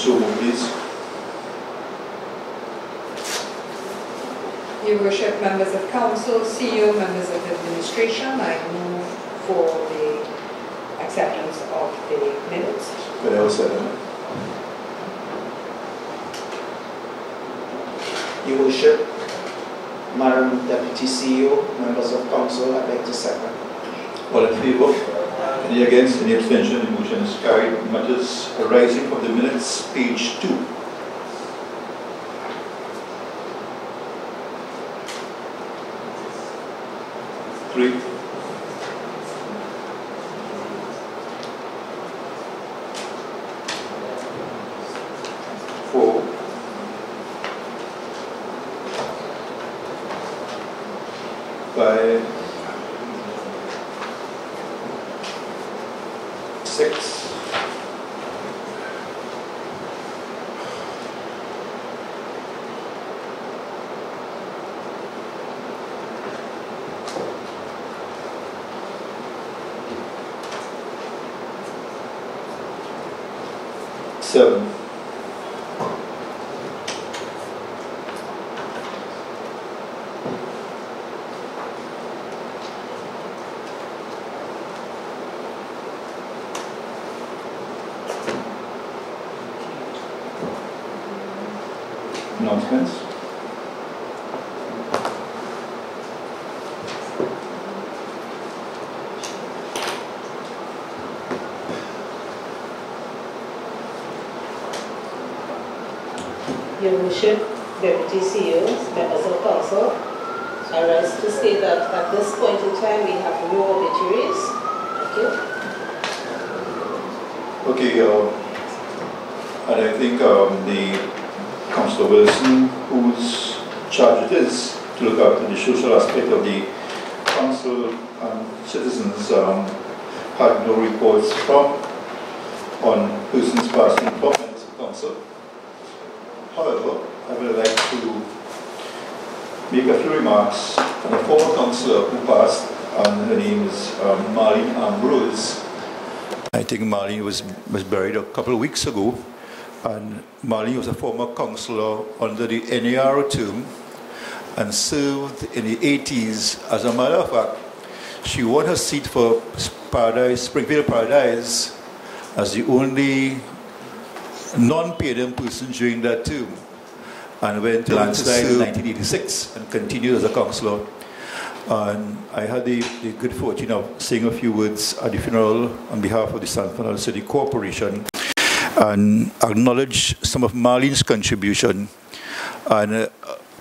So move, please. Your Worship, members of Council, CEO, members of administration, I move for the acceptance of the minutes. Could I also second? Your Worship, Madam Deputy CEO, members of Council, I'd like to second. All in favour? Any against? Any abstention? The motion is carried. Matters arising from the minutes, page 2. Three. Four. Five. 6. 7. 8. Announcements. Your Worship, Deputy CEOs, members of Council, I rise to state that at this point in time we have no obituaries. Thank you. Okay, and I think the Councillor Wilson, whose charge it is to look after the social aspect of the council and citizens, had no reports on persons passing from members of council. However, I would like to make a few remarks on a former councillor who passed, and her name is Marlene Ambrose. I think Marlene was buried a couple of weeks ago, and Marlene was a former councillor under the NAR term and served in the 80s. As a matter of fact, she won her seat for Springfield Paradise as the only non-paid person during that term, and went to landslide in 1986 and continued as a councillor. And I had the good fortune of saying a few words at the funeral on behalf of the San Fernando City Corporation and acknowledge some of Marlene's contribution. And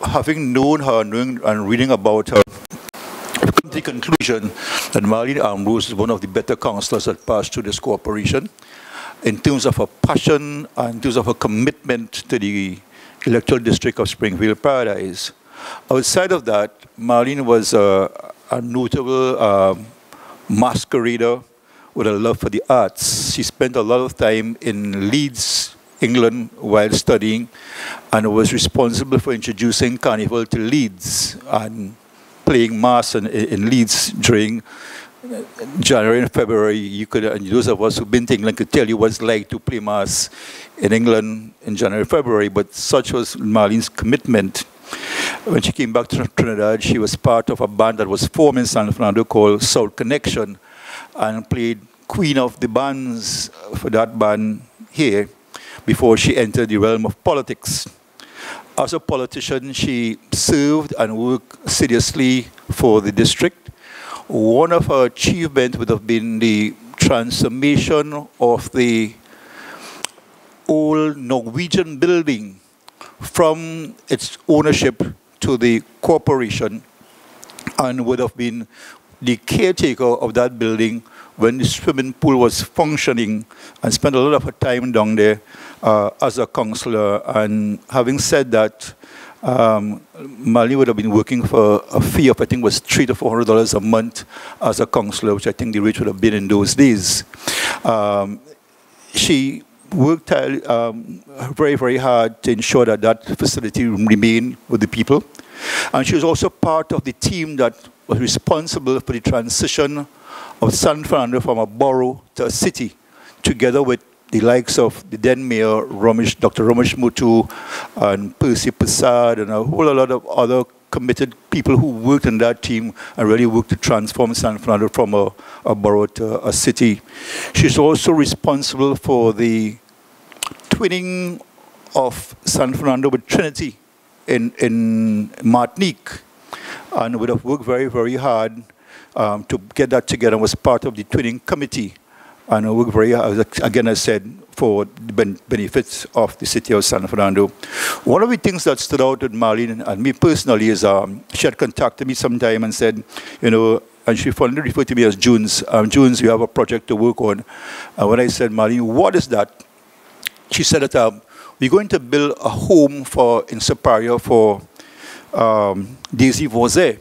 having known her and reading about her, I've come to the conclusion that Marlene Ambrose is one of the better councillors that passed through this corporation in terms of her passion and in terms of her commitment to the electoral district of Springfield Paradise. Outside of that, Marlene was a notable masquerader with a love for the arts. She spent a lot of time in Leeds, England, while studying, and was responsible for introducing Carnival to Leeds and playing mass in Leeds during January and February. You could, and those of us who've been to England could tell you what it's like to play mass in England in January and February, but such was Marlene's commitment. When she came back to Trinidad, she was part of a band that was formed in San Fernando called South Connection, and played queen of the bands for that band here before she entered the realm of politics. As a politician, she served and worked seriously for the district. One of her achievements would have been the transformation of the old Norwegian building from its ownership to the corporation, and would have been the caretaker of that building when the swimming pool was functioning, and spent a lot of her time down there as a councillor. And having said that, Marlene would have been working for a fee of, I think, was $300 to $400 a month as a councillor, which I think the rate would have been in those days. She worked very, very hard to ensure that that facility remained with the people. And she was also part of the team that was responsible for the transition of San Fernando from a borough to a city, together with the likes of the then Mayor Dr. Ramesh Muthu and Percy Prasad and a whole lot of other committed people who worked in that team and really worked to transform San Fernando from a borough to a city. She's also responsible for the twinning of San Fernando with Trinity in Martinique, and would have worked very, very hard to get that together, and was part of the twinning committee. And I worked very hard, again, I said, for the benefits of the city of San Fernando. One of the things that stood out with Marlene and me personally is she had contacted me sometime and said, you know, and she finally referred to me as Junes. Junes, you have a project to work on. And when I said, Marlene, what is that? She said that we're going to build a home in Superior for Daisy Vosé,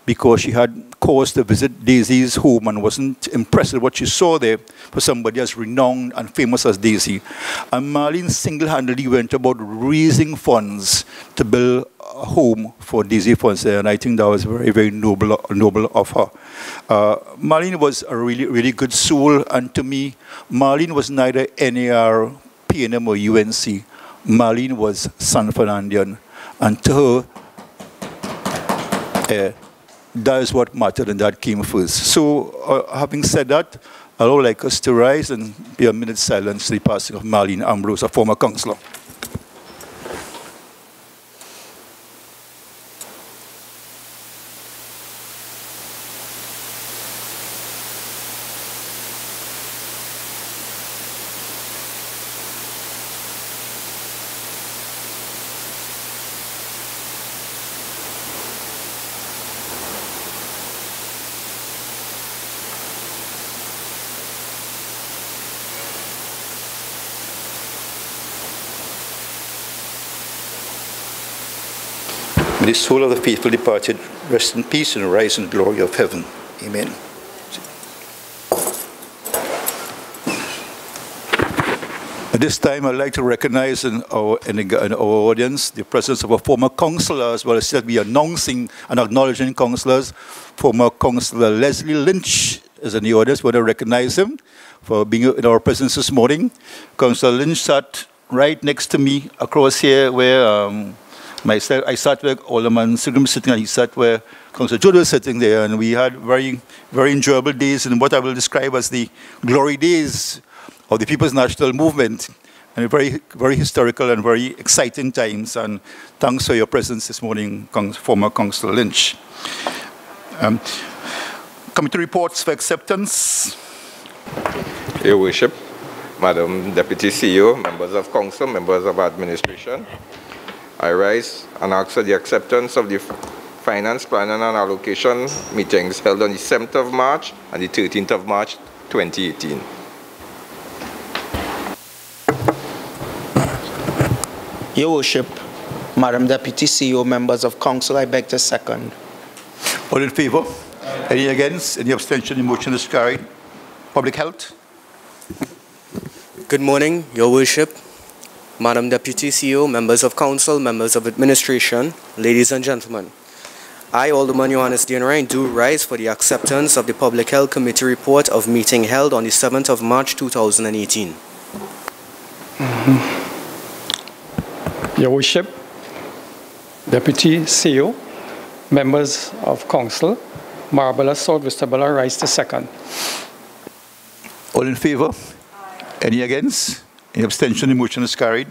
because she had cause to visit Daisy's home and wasn't impressed with what she saw there for somebody as renowned and famous as Daisy. And Marlene single-handedly went about raising funds to build a home for Daisy Fonse, and I think that was very, very noble of her. Marlene was a really, really good soul, and to me, Marlene was neither NAR, PNM, or UNC. Marlene was San Fernandian, and to her, that is what mattered, and that came first. So, having said that, I would like us to rise and be a minute's silence to the passing of Marlene Ambrose, a former councillor. May the soul of the faithful departed rest in peace and rise in the glory of heaven. Amen. At this time, I'd like to recognize in our audience the presence of a former councillor, as well as that we are announcing and acknowledging councillors. Former Councillor Leslie Lynch is in the audience. We want to recognize him for being in our presence this morning. Councillor Lynch sat right next to me across here where I sat where Alderman Sigrim was sitting, and he sat where Councillor Judd was sitting there, and we had very, very enjoyable days in what I will describe as the glory days of the People's National Movement, and very, very historical and very exciting times. And thanks for your presence this morning, former Councillor Lynch. Committee reports for acceptance. Your Worship, Madam Deputy CEO, members of Council, members of administration, I rise and ask for the acceptance of the Finance, Planning and Allocation meetings held on the 7th of March and the 13th of March 2018. Your Worship, Madam Deputy CEO, members of Council, I beg to second. All in favour? Any against? Any abstention? The motion is carried. Public Health. Good morning, Your Worship, Madam Deputy CEO, members of Council, members of administration, ladies and gentlemen. I, Alderman Johannes Dienrein, do rise for the acceptance of the Public Health Committee report of meeting held on the 7th of March 2018. Your Worship, Deputy CEO, members of Council, Marabella South Vistabella, rise to second. All in favour? Any against? Any abstention? The motion is carried.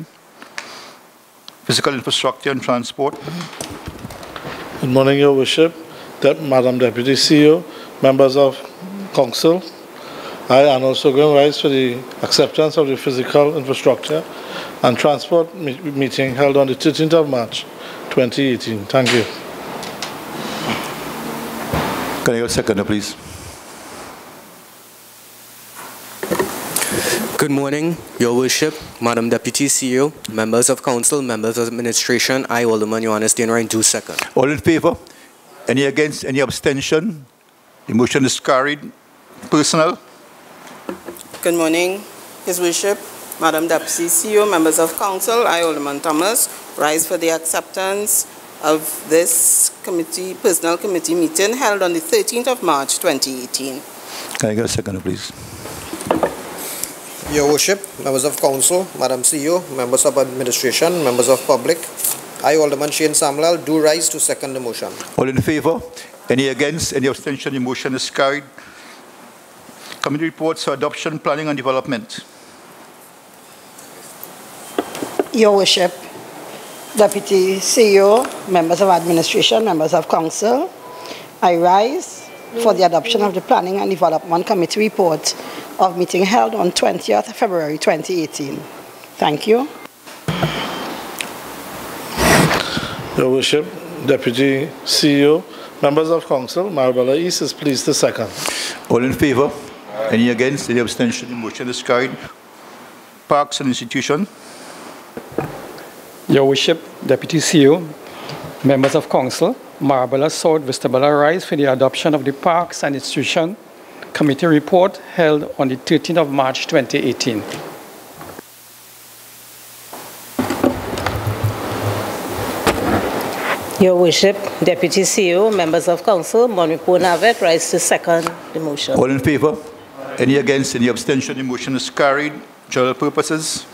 Physical infrastructure and transport. Good morning, Your Worship, Madam Deputy CEO, members of Council. I am also going to rise for the acceptance of the physical infrastructure and transport meeting held on the 13th of March 2018. Thank you. Can I have a seconder, please? Good morning, Your Worship, Madam Deputy CEO, members of Council, members of administration. I, Alderman Johannes Dienrein, do second. All in favour? Any against? Any abstention? The motion is carried. Personnel. Good morning, His Worship, Madam Deputy CEO, members of Council. I, Alderman Thomas, rise for the acceptance of this personnel committee meeting held on the 13th of March 2018. Can I get a seconder, please? Your Worship, members of Council, Madam CEO, members of Administration, members of public, I, Alderman Shane Samuel, do rise to second the motion. All in favour? Any against? Any abstention? The motion is carried. Committee reports for adoption, planning and development. Your Worship, Deputy CEO, members of Administration, members of Council, I rise for the adoption of the Planning and Development Committee report of meeting held on 20th February 2018. Thank you. Your Worship, Deputy CEO, members of Council, Marabella East is pleased to second. All in favour? Any against? Any abstention? The motion is carried. Parks and Institution. Your Worship, Deputy CEO, members of Council, Marabella South, Vistabella rise for the adoption of the Parks and Institution Committee report held on the 13th of March 2018. Your Worship, Deputy CEO, members of Council, Monipo Navet rise to second the motion. All in favour? Any against? Any abstention? The motion is carried. General purposes.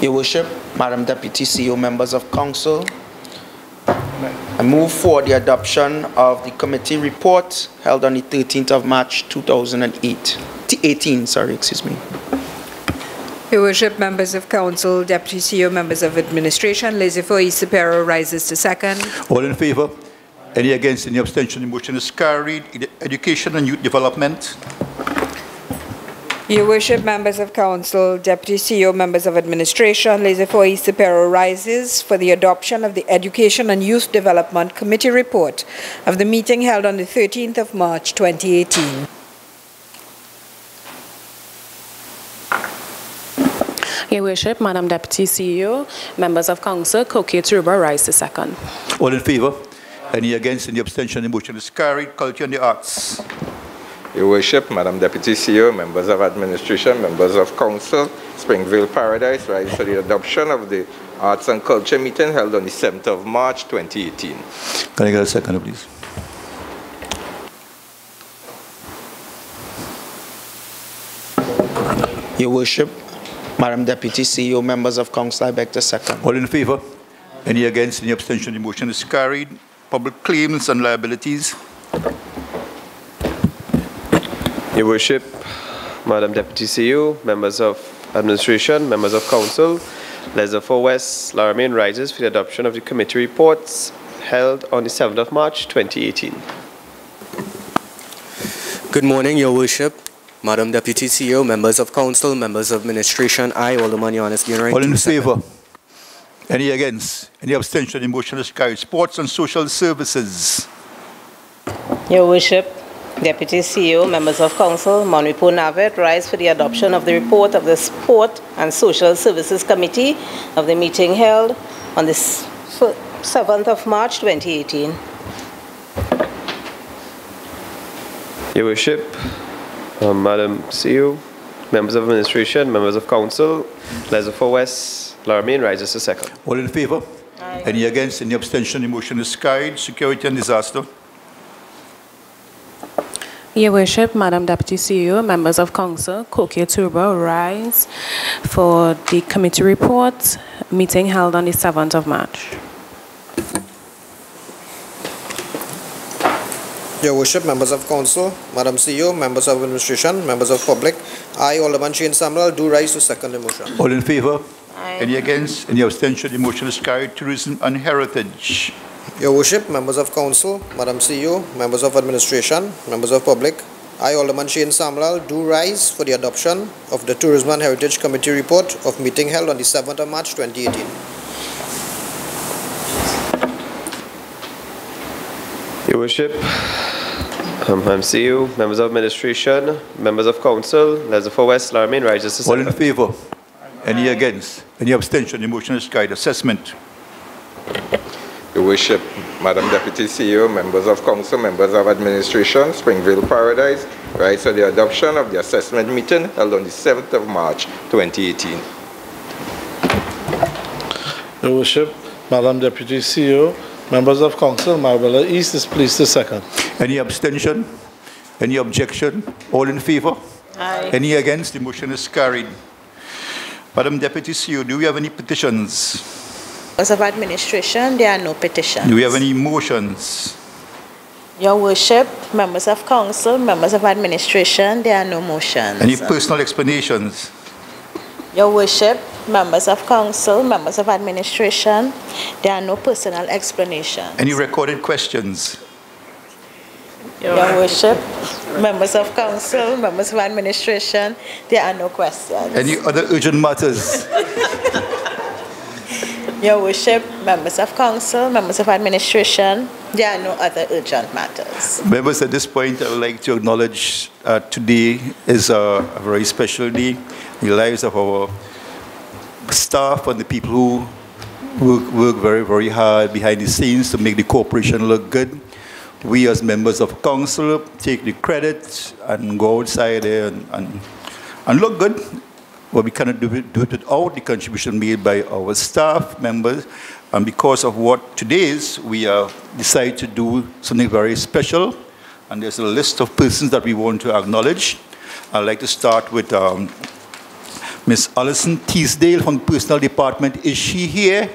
Your Worship, Madam Deputy CEO, members of Council, I move for the adoption of the committee report held on the 13th of March 2018. Your Worship, members of Council, Deputy CEO, members of Administration, Laissez-faire Isapero rises to second. All in favour? Any against? Any abstention? The motion is carried. Education and Youth Development. Your Worship, members of Council, Deputy CEO, members of Administration, Laissez-faire Isapero rises for the adoption of the Education and Youth Development Committee report of the meeting held on the 13th of March 2018. Your Worship, Madam Deputy CEO, members of Council, Koke Turuba rise to second. All in favour? Any against? Any abstention? The motion is carried. Culture and the Arts. Your Worship, Madam Deputy CEO, members of Administration, members of Council, Springville Paradise rise for the adoption of the Arts and Culture meeting held on the 7th of March 2018. Can I get a second, please? Your Worship, Madam Deputy CEO, members of Council, I beg to second. All in favour? Any against? Any abstention? The motion is carried. Public claims and liabilities. Your Worship, Madam Deputy CEO, members of Administration, members of Council, Laissez-faire West, Laramine rises for the adoption of the committee reports held on the 7th of March 2018. Good morning, Your Worship, Madam Deputy CEO, members of Council, members of Administration, I, Alderman Yohannes Dinner. All in favour? Any against? Any abstention? The motion is carried. Sports and Social Services. Your Worship, Deputy CEO, members of Council, Monipo Navet rise for the adoption of the report of the Sport and Social Services Committee of the meeting held on the 7th of March 2018. Your Worship, Madam CEO, members of Administration, members of Council, Laissez-faire West, Laramine rises to second. All in favour? Aye. Any against? Any abstention? The motion is carried. Security and Disaster. Your Worship, Madam Deputy CEO, members of Council, Koke Turuba rise for the committee report meeting held on the 7th of March. Your Worship, members of Council, Madam CEO, members of Administration, members of public, I, Alderman Shane Samuel, do rise to second the motion. All in favour? Aye. Any against? Any abstention? The motion is carried. Tourism and Heritage. Your Worship, members of Council, Madam CEO, members of Administration, members of public, I, Alderman Shane Samuel, do rise for the adoption of the Tourism and Heritage Committee report of meeting held on the 7th of March 2018. Your Worship, Madam CEO, members of Administration, members of Council, Laissez-faire West, Laramine rises to All second. in favour? Any against? Any abstention? The motion is carried. Assessment. Your Worship, Madam Deputy CEO, members of Council, members of Administration, Springville Paradise rise for the adoption of the assessment meeting held on the 7th of March 2018. Your Worship, Madam Deputy CEO, Members of Council, Marbella East is pleased to second. Any abstention? Any objection? All in favor? Aye. Any against? The motion is carried. Madam Deputy CEO, do we have any petitions? Members of Administration, there are no petitions. Do we have any motions? Your Worship, members of Council, members of Administration, there are no motions. Any personal explanations? Your Worship, members of Council, members of Administration, there are no personal explanations. Any recorded questions? Your Worship, members of Council, members of Administration, there are no questions. Any other urgent matters? Your Worship, members of Council, members of Administration, there are no other urgent matters. Members, at this point, I would like to acknowledge today is a very special day in the lives of our staff and the people who work very, very hard behind the scenes to make the corporation look good. We as members of council take the credit and go outside there and look good. But we cannot do it without the contribution made by our staff members. And because of what today is, we decided to do something very special. And there's a list of persons that we want to acknowledge. I'd like to start with Ms. Alison Teasdale from the Personnel Department. Is she here?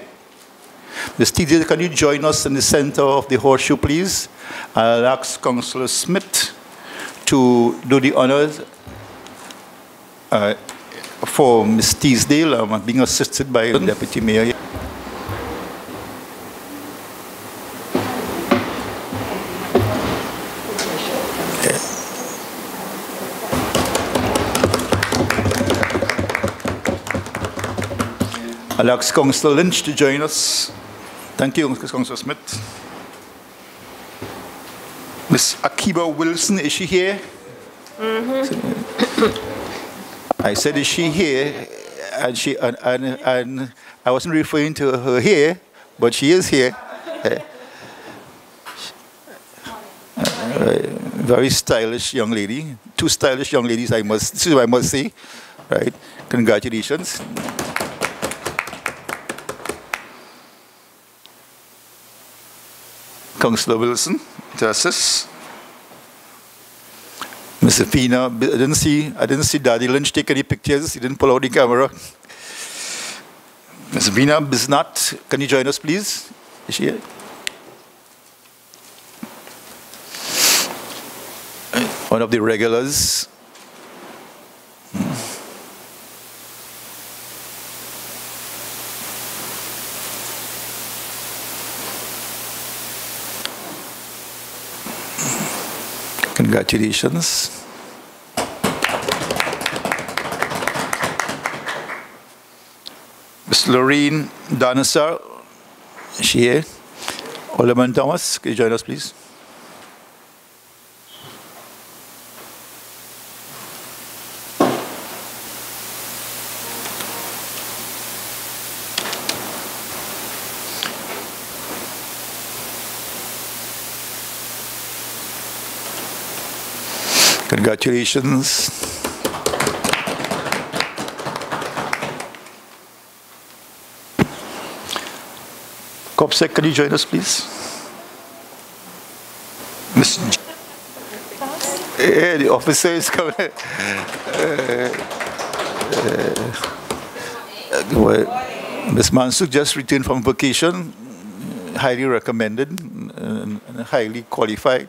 Ms. Teasdale, can you join us in the center of the horseshoe, please? I'll ask Councillor Smith to do the honors for Ms. Teasdale. I'm being assisted by the Deputy Mayor. I'll ask Councillor Lynch to join us. Thank you, Councillor Smith. Ms. Akiba Wilson, is she here? I said, is she here? And I wasn't referring to her here, but she is here. Very stylish young lady. Two stylish young ladies, I must say. Right? Congratulations. Councillor Wilson, to assist. Ms. Fina, I didn't see Daddy Lynch take any pictures. He didn't pull out the camera. Ms. Fina Biznat, can you join us, please? Is she here? One of the regulars. Congratulations. Ms. Lorraine Danasar, is she here? Alderman Thomas, can you join us, please? Congratulations. COPSEC, can you join us, please? Yeah, the officer is coming. Ms. Mansuk just returned from vacation, highly recommended and highly qualified.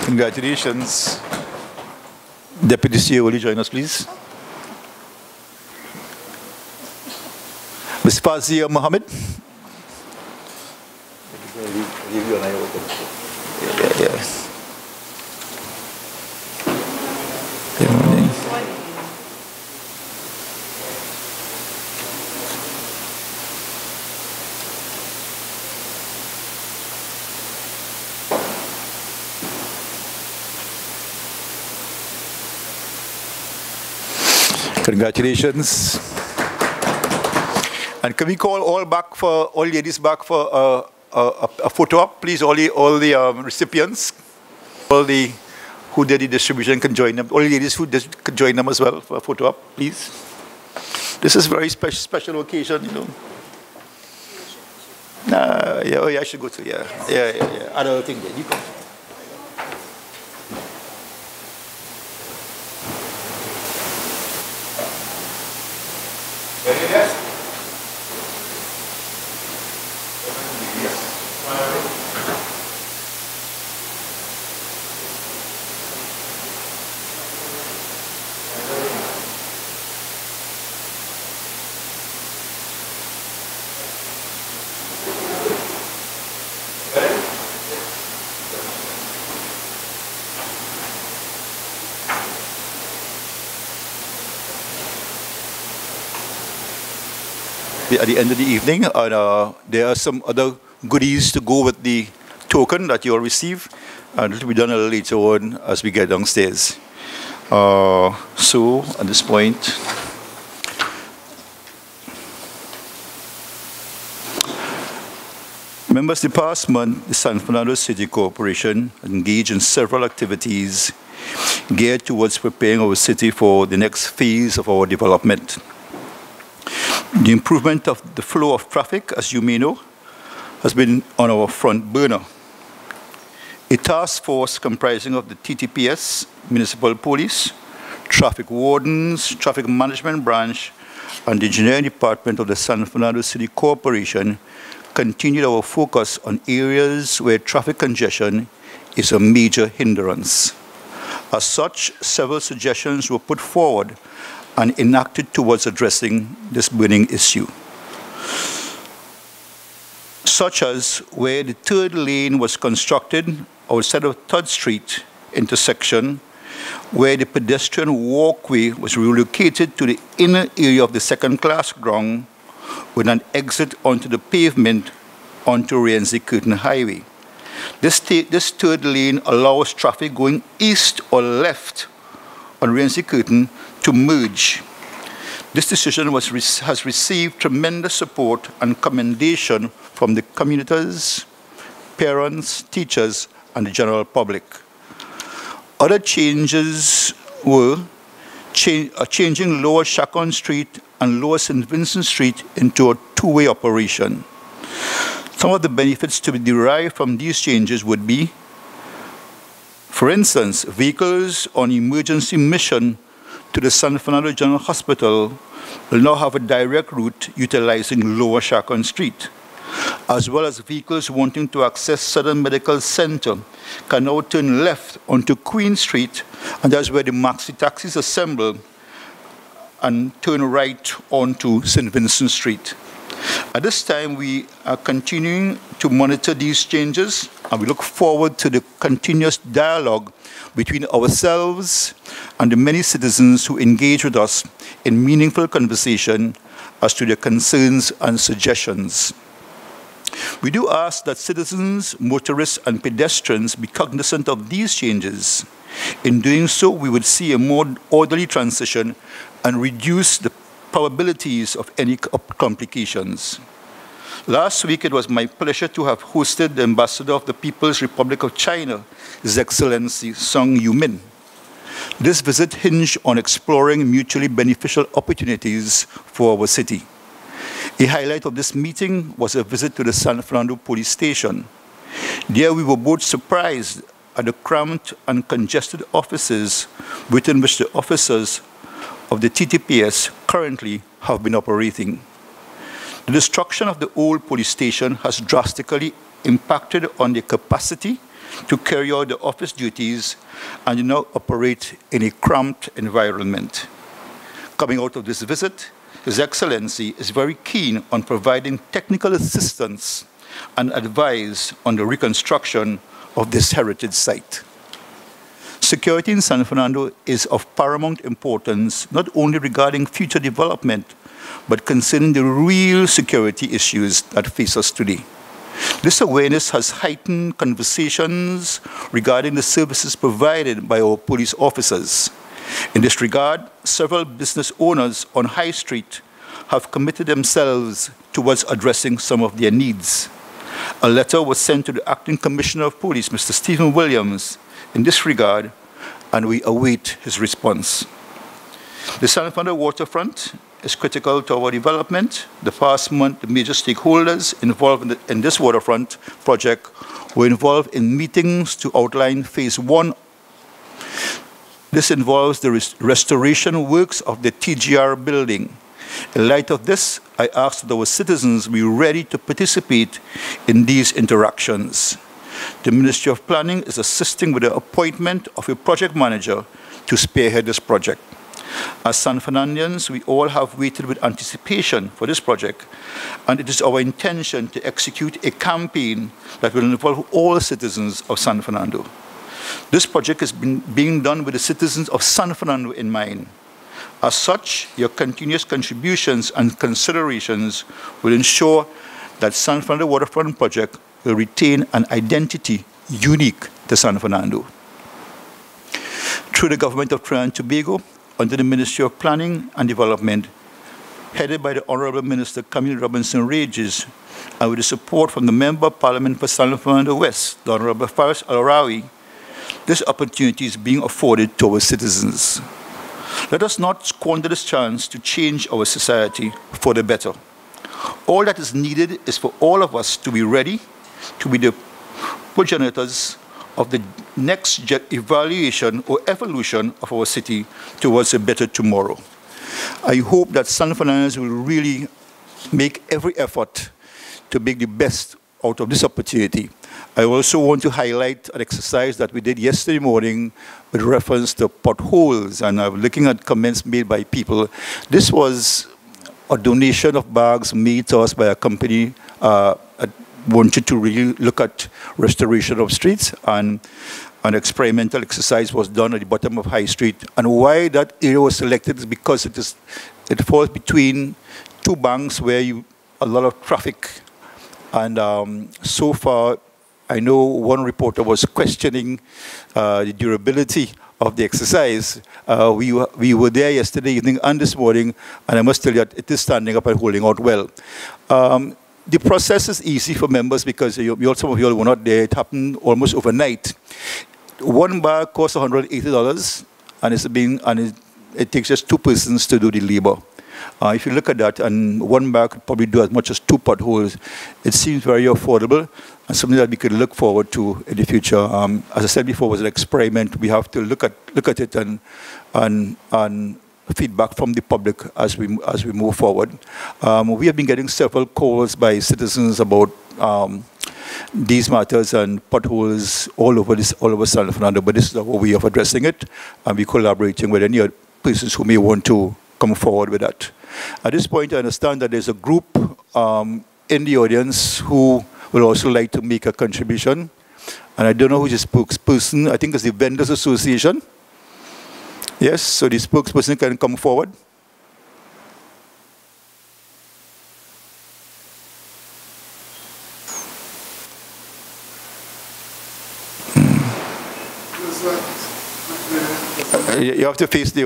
Congratulations. Deputy CEO, will you join us, please? Ms. Fazia Mohammed. Good morning. Congratulations. And can we call all ladies back for a photo op, please? All the recipients, all the who did the distribution can join them. All ladies who can join them as well for a photo op, please. This is a very special occasion, you know. Yeah, oh yeah, I should go to, yeah. Yeah. Other thing there, you go. At the end of the evening, and there are some other goodies to go with the token that you'll receive, and it will be done a little later on as we get downstairs. So at this point, members, the past month, the San Fernando City Corporation engaged in several activities geared towards preparing our city for the next phase of our development. The improvement of the flow of traffic, as you may know, has been on our front burner. A task force comprising of the TTPS, Municipal Police, Traffic Wardens, Traffic Management Branch, and the Engineering Department of the San Fernando City Corporation continued our focus on areas where traffic congestion is a major hindrance. As such, several suggestions were put forward and enacted towards addressing this burning issue, such as where the third lane was constructed outside of 3rd Street intersection, where the pedestrian walkway was relocated to the inner area of the second-class ground with an exit onto the pavement onto Rienzi Curtin Highway. This third lane allows traffic going east or left on Rienzi Curtin to merge. This decision has received tremendous support and commendation from the commuters, parents, teachers, and the general public. Other changes were changing Lower Chacon Street and Lower St. Vincent Street into a two-way operation. Some of the benefits to be derived from these changes would be, for instance, vehicles on emergency mission to the San Fernando General Hospital will now have a direct route utilizing Lower Chacon Street, as well as vehicles wanting to access Southern Medical Center can now turn left onto Queen Street, and that's where the maxi taxis assemble, and turn right onto St. Vincent Street. At this time, we are continuing to monitor these changes, and we look forward to the continuous dialogue between ourselves and the many citizens who engage with us in meaningful conversation as to their concerns and suggestions. We do ask that citizens, motorists, and pedestrians be cognizant of these changes. In doing so, we would see a more orderly transition and reduce the probabilities of any complications. Last week, it was my pleasure to have hosted the Ambassador of the People's Republic of China, His Excellency Song Yumin. This visit hinged on exploring mutually beneficial opportunities for our city. A highlight of this meeting was a visit to the San Fernando Police Station. There we were both surprised at the cramped and congested offices within which the officers of the TTPS currently have been operating. The destruction of the old police station has drastically impacted on their capacity to carry out the office duties and do now operate in a cramped environment. Coming out of this visit, His Excellency is very keen on providing technical assistance and advice on the reconstruction of this heritage site. Security in San Fernando is of paramount importance, not only regarding future development, but concerning the real security issues that face us today. This awareness has heightened conversations regarding the services provided by our police officers. In this regard, several business owners on High Street have committed themselves towards addressing some of their needs. A letter was sent to the Acting Commissioner of Police, Mr. Stephen Williams, in this regard, and we await his response. The San Fernando waterfront is critical to our development. The past month, the major stakeholders involved in this waterfront project were involved in meetings to outline phase 1. This involves the restoration works of the TGR building. In light of this, I asked that our citizens be ready to participate in these interactions. The Ministry of Planning is assisting with the appointment of a project manager to spearhead this project. As San Fernandans, we all have waited with anticipation for this project, and it is our intention to execute a campaign that will involve all citizens of San Fernando. This project is being done with the citizens of San Fernando in mind. As such, your continuous contributions and considerations will ensure that San Fernando Waterfront Project will retain an identity unique to San Fernando. Through the government of Trinidad and Tobago, under the Ministry of Planning and Development, headed by the Honorable Minister Camille Robinson Regis, and with the support from the Member of Parliament for San Fernando West, the Honorable Faris Al-Arawi, this opportunity is being afforded to our citizens. Let us not squander this chance to change our society for the better. All that is needed is for all of us to be ready to be the progenitors of the next evaluation or evolution of our city towards a better tomorrow. I hope that San Fernandans will really make every effort to make the best out of this opportunity. I also want to highlight an exercise that we did yesterday morning with reference to potholes, and I'm looking at comments made by people. This was a donation of bags made to us by a company wanted to really look at restoration of streets, and an experimental exercise was done at the bottom of High Street. And why that area was selected is because it falls between two banks where a lot of traffic. And so far, I know one reporter was questioning the durability of the exercise. We were there yesterday evening and this morning, and I must tell you that it is standing up and holding out well. The process is easy for members because some of you all were not there. It happened almost overnight. One bar costs $180, and it takes just 2 persons to do the labor. If you look at that, and one bar could probably do as much as 2 potholes, it seems very affordable and something that we could look forward to in the future. As I said before, it was an experiment. We have to look at it and feedback from the public as we move forward. We have been getting several calls by citizens about these matters and potholes all over San Fernando, but this is our way of addressing it, and we're collaborating with any other persons who may want to come forward with that. At this point, I understand that there's a group in the audience who will also like to make a contribution, and I don't know who's the spokesperson. I think it's the Vendors Association. Yes, so the spokesperson can come forward. You have to face the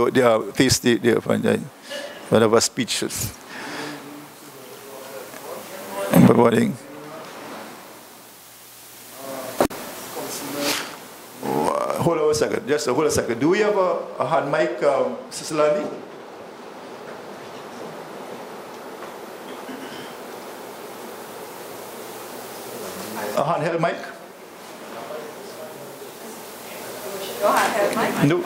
one of our speeches. Good morning. Hold on a second. Just hold a second. Do we have a hand mic, Sister Landy? A handheld mic? No handheld mic? No.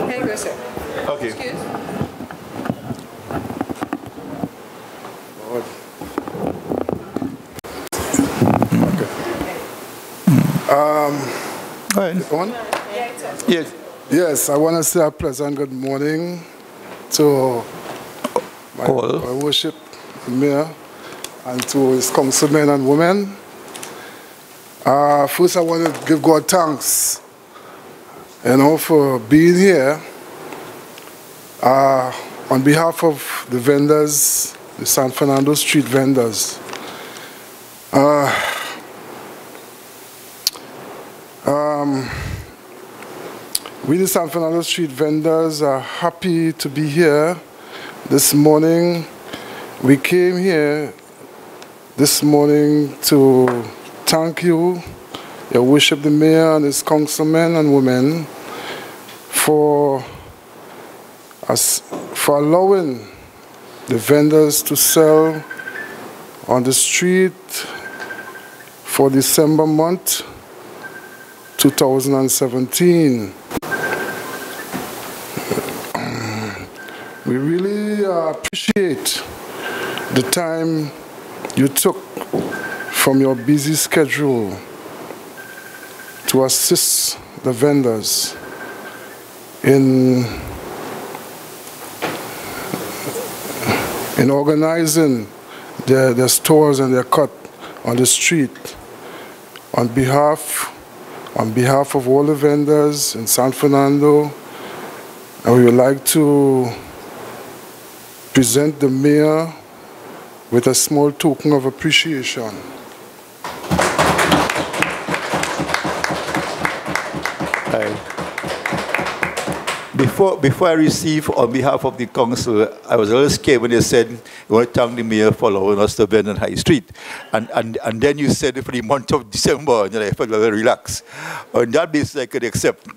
Here you go, sir. Okay. Excuse. On? Yes. Yes, I want to say a pleasant good morning to my worship mayor and to his councilmen and women. First, I want to give God thanks, for being here on behalf of the vendors, the San Fernando street vendors. We, the San Fernando street vendors, are happy to be here this morning. We came here this morning to thank you, Your Worship the Mayor and his councilmen and women, for allowing the vendors to sell on the street for December month 2017. We really appreciate the time you took from your busy schedule to assist the vendors in organizing their stores and their cut on the street. On behalf of all the vendors in San Fernando, and we would like to present the mayor with a small token of appreciation. Before I receive on behalf of the council, I was a little scared when they said, you want to thank the mayor for allowing us to vend on High Street. And then you said for the month of December, and I felt a little relaxed. On that basis, I could accept.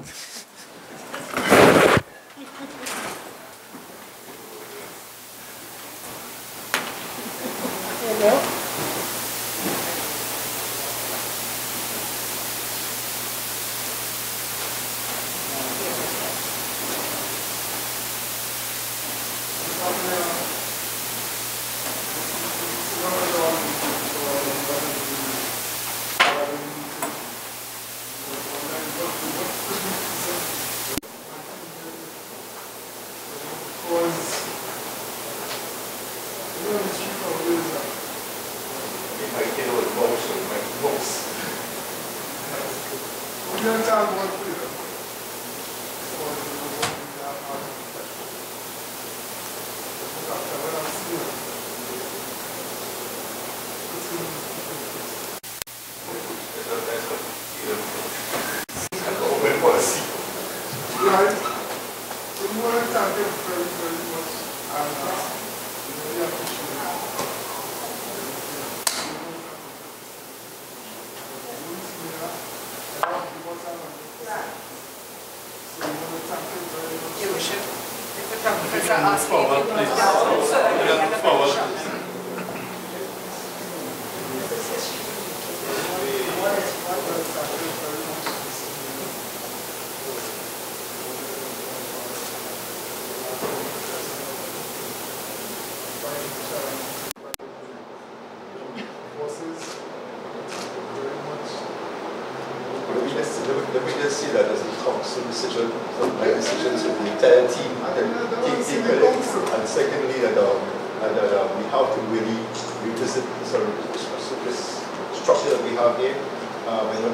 Let me just say that as a council decision, my decisions with the entire team, take credit. And secondly, that we have to really revisit this structure that we have here. When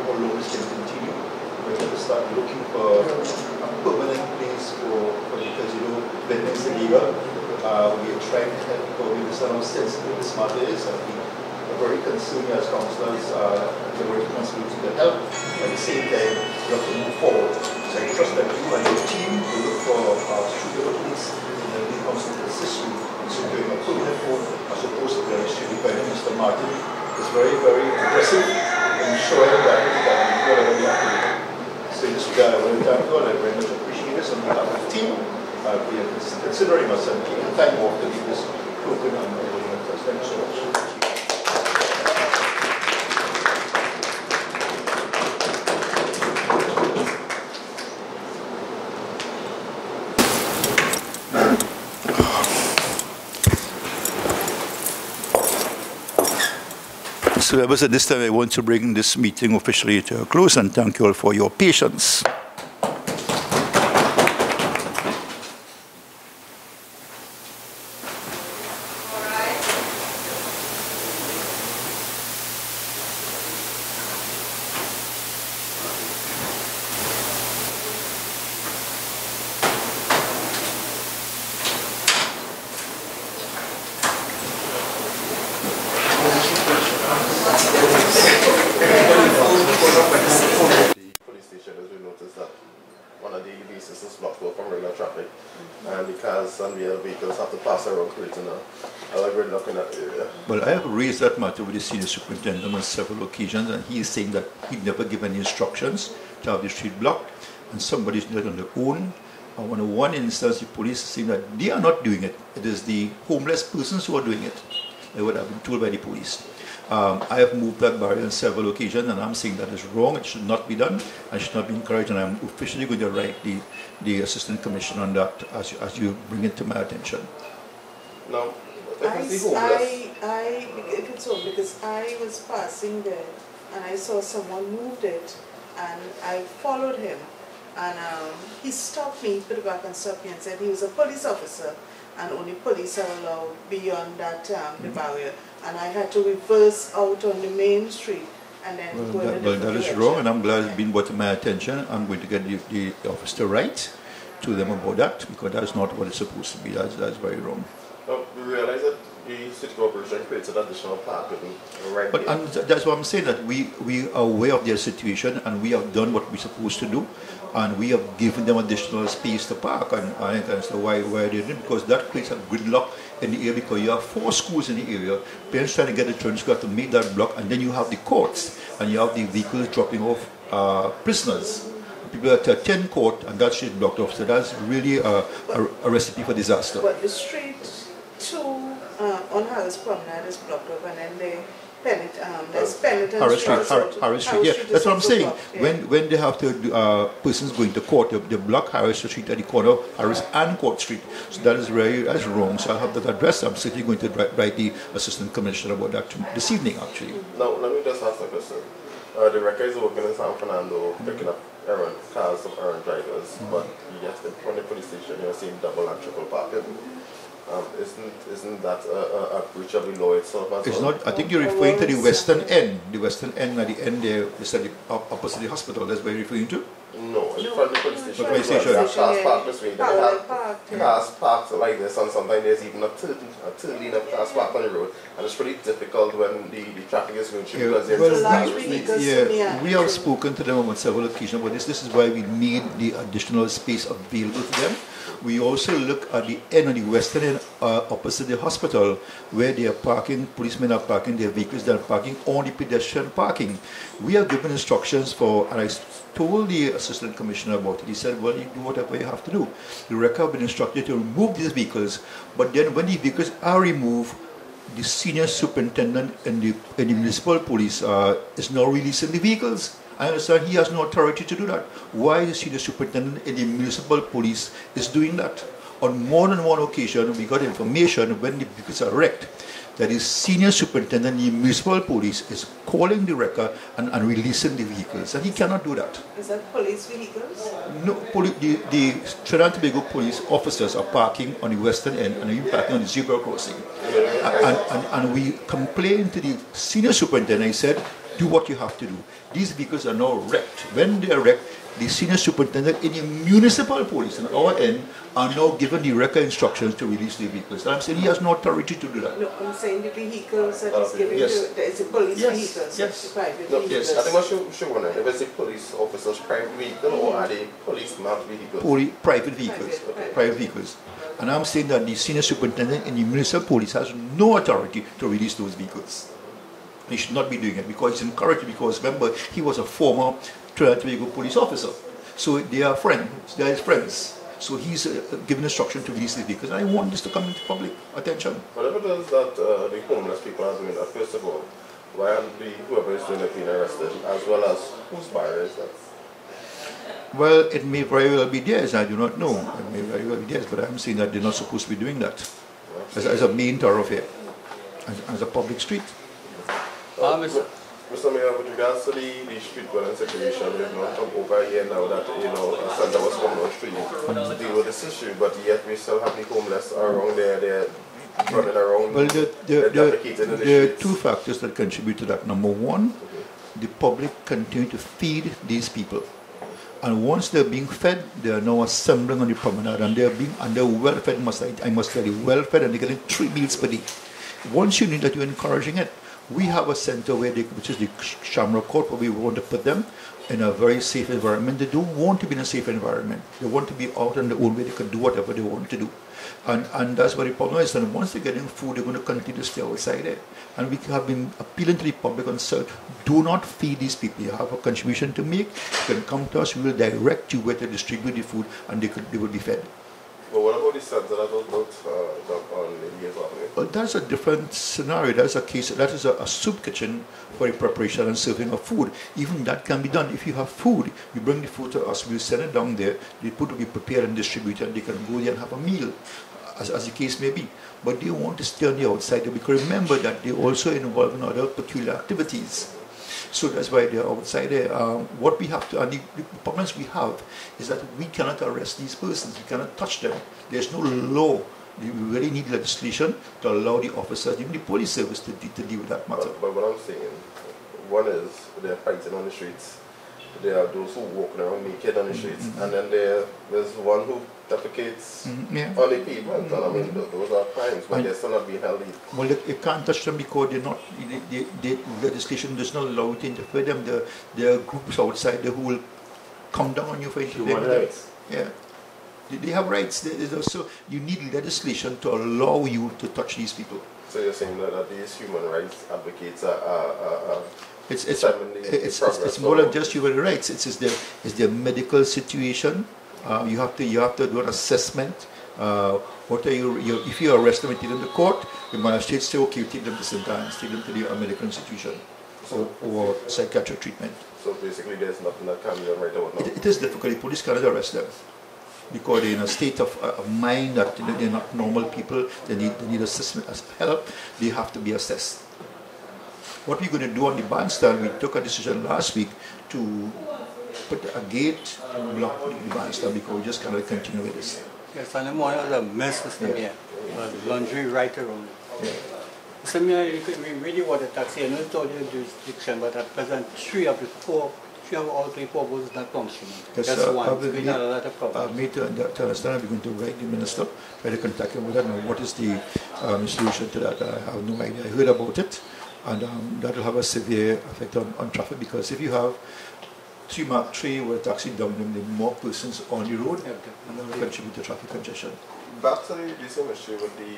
more loans can continue, we're going to start looking for a permanent place because vending is illegal. We are trying to help people understand how sensitive this matter is, and we are very concerned as councillors. We have a responsibility to help. At the same time, we have to move forward. So I trust that you and your team will look for suitable place in the new council to assist you in securing a permanent home as opposed to the restricted by Mr. Martin. It's very, very aggressive in ensuring that we do whatever we have to do. So in this regard, I want to thank you all. I very much appreciate this on behalf of the team. We are considering us and taking time off to leave this token and thank you so much. So at this time I want to bring this meeting officially to a close and thank you all for your patience. Police station, as we noticed that operating a gridlock in that area. Well, I have raised that matter with the senior superintendent on several occasions, and he is saying that he'd never given any instructions to have the street blocked, and somebody's doing it on their own. And on one instance, the police is saying that they are not doing it. It is the homeless persons who are doing it. They would have been told by the police. I have moved that barrier on several occasions, and I'm saying that is wrong. It should not be done. I should not be encouraged, and I'm officially going to write the assistant commissioner on that as you bring it to my attention. Now, if it's so, because I was passing there and I saw someone moved it, and I followed him, and he stopped me, put it back and stopped me and said he was a police officer and only police are allowed beyond that the barrier, and I had to reverse out on the main street and then go in a different that is direction. wrong, and I'm glad it's been brought to my attention. I'm going to get the officer to write to them about that, because that's not what it's supposed to be. That's very wrong. Now, we realize that the city corporation creates an additional parking right But and that's what I'm saying, that we are aware of their situation, and we have done what we're supposed to do, and we have given them additional space to park, and I understand why they didn't, because that creates a gridlock in the area, because you have 4 schools in the area. Parents trying to get the children, you have to make that block, and then you have the courts, and you have the vehicles dropping off prisoners. People that attend court, and that street blocked off. So that's really a recipe for disaster. But the street on Hollis Promenade is blocked up, and then there's Penitent Harris Street, Street. Harris Street, yeah, that's what I'm saying. When they have to persons going to court, they block Harris Street at the corner of Harris and Court Street. So that's wrong. So I'll have that addressed. I'm certainly going to write the assistant commissioner about that this evening, actually. Now, let me just ask a question. The record is working in San Fernando, picking up cars of errand drivers, but yet in front of the police station you're seeing double and triple parking. Isn't that a breach of the law itself as It's well? not. I think you're referring to the western end. The western end at the end there, is at the opposite the hospital. That's what you're referring to? No, in front of the police station. The police station. They have cars parked between them. They have cars parked like this, and sometimes there's even a third lane of cars parked on the road. And it's pretty difficult when the traffic is going through, because there's large vehicles. We have spoken to them on several occasions about this. This is why we need the additional space available to them. We also look at the end, on the western end, opposite the hospital, where they are parking, policemen are parking their vehicles, they are parking on the pedestrian parking. We have given instructions for, and I told the assistant commissioner about it. He said, well, you do whatever you have to do. The record have been instructed to remove these vehicles, but then when the vehicles are removed, the senior superintendent in the municipal police is now releasing the vehicles. I understand he has no authority to do that. Why the senior superintendent in the municipal police is doing that? On more than one occasion, we got information when the vehicles are wrecked that the senior superintendent in the municipal police is calling the wrecker and releasing the vehicles, and he cannot do that. Is that police vehicles? No, the Trinidad and Tobago police officers are parking on the western end and are parking on the zebra crossing. And we complained to the senior superintendent. He said, do what you have to do. These vehicles are now wrecked. When they are wrecked, the senior superintendent in the municipal police on our end are now given the wrecker instructions to release the vehicles. And I'm saying he has no authority to do that. No, I'm saying the vehicles that is given to, it's a police vehicles, yes. Private vehicles. Yes, I think what should wonder if it's a police officer's private vehicle or are they policeman's vehicles? Private vehicles. Private vehicles. And I'm saying that the senior superintendent in the municipal police has no authority to release those vehicles. He should not be doing it, because he's encouraged, because remember, he was a former Trinidad and Tobago police officer. So they are friends, they are his friends. So he's given instruction to release the vehicles. And I want this to come into public attention. Whatever it is that the homeless people are doing that, first of all, why aren't whoever is doing it being arrested, as well as whose barrier is that? Well, it may very well be theirs, I do not know. It may very well be theirs, but I'm saying that they're not supposed to be doing that as a main thoroughfare, as a public street. Mr. Mayor, with regards to the street violence situation, we've not come over here now that, a center was coming on street to deal with this issue, but yet we still have the homeless around there, they're running around, well, they're defecating in the there are streets. two factors that contribute to that. Number one, the public continue to feed these people. And once they're being fed, they are now assembling on the promenade, and they're well fed, I must tell you, well fed, and they're getting 3 meals per day. Once you need that, you're encouraging it. We have a center which is the Shamrock Court, where we want to put them in a very safe environment. They don't want to be in a safe environment. They want to be out on their own way. They can do whatever they want to do. And that's what the problem is. And once they're getting food, they're going to continue to stay outside there. And we have been appealing to the public and said, do not feed these people. You have a contribution to make. You can come to us. We will direct you where to distribute the food, and they will be fed. But what about the sons that are built on the years of it? Well, that's a different scenario. That's a case. That is a soup kitchen for the preparation and serving of food. Even that can be done. If you have food, you bring the food to us. We'll send it down there. The food will be prepared and distributed. And they can go there and have a meal, as the case may be. But they want to stay on the outside because remember that they're also involved in other peculiar activities. So that's why they're outside there. What we have to, and the problems we have, is that we cannot arrest these persons. We cannot touch them. There's no law. We really need legislation to allow the officers, even the police service, to deal with that matter. But what I'm saying, one is they're fighting on the streets. There are those who walk around naked on the streets, and then there's one who defecates on the pavement. And I mean, those are crimes, but they're still not being held. Well, you can't touch them because they're not. Legislation does not allow you to interfere them. There are groups outside there who will come down on you for interfering with them. Yeah. They have rights. There's also, you need legislation to allow you to touch these people. So you're saying that these human rights advocates are it's more than just human rights. It's their medical situation. You have to do an assessment. What are if you arrest them and take them to court, the magistrate say, okay, you take them to St. Anne's, take them to the medical institution or psychiatric treatment. So basically, there's nothing that can be done right about now. It is difficult. The police cannot arrest them because they're in a state of mind that they're not normal people. They need assessment as help. They have to be assessed. What we're going to do on the bandstand, we took a decision last week to put a gate and block the bandstand because we just cannot continue with this. Yes, and I'm one of the mess system here. Laundry right around. So we really want a taxi. I know it's all your jurisdiction, but at present, three of all 3 boats is not functioning. Just one. We had a lot of problems. Me to understand, we're going to write the minister, try to contact him with that. Now, what is the solution to that? I have no idea. I heard about it, and that will have a severe effect on traffic because if you have 3 Mark 3 with a taxi down, then more persons on the road and that will contribute to traffic congestion. Back to the same issue with the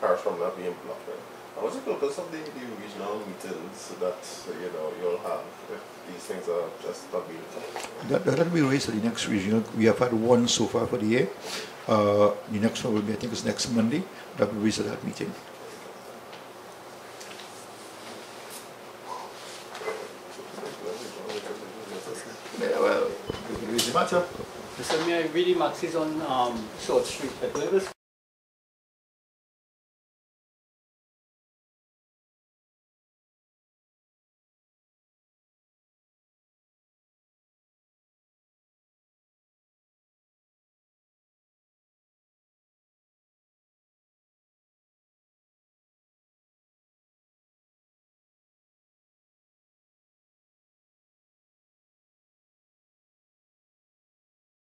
parish from not being blocked. What's the purpose of the regional meetings that you'll have if these things are just not being done? That will be raised at the next regional. We have had one so far for the year. The next one will be, I think, it's next Monday. That will be raised at that meeting. Yeah, well, it is the matter. So me, I really maxes on Short Street. But where was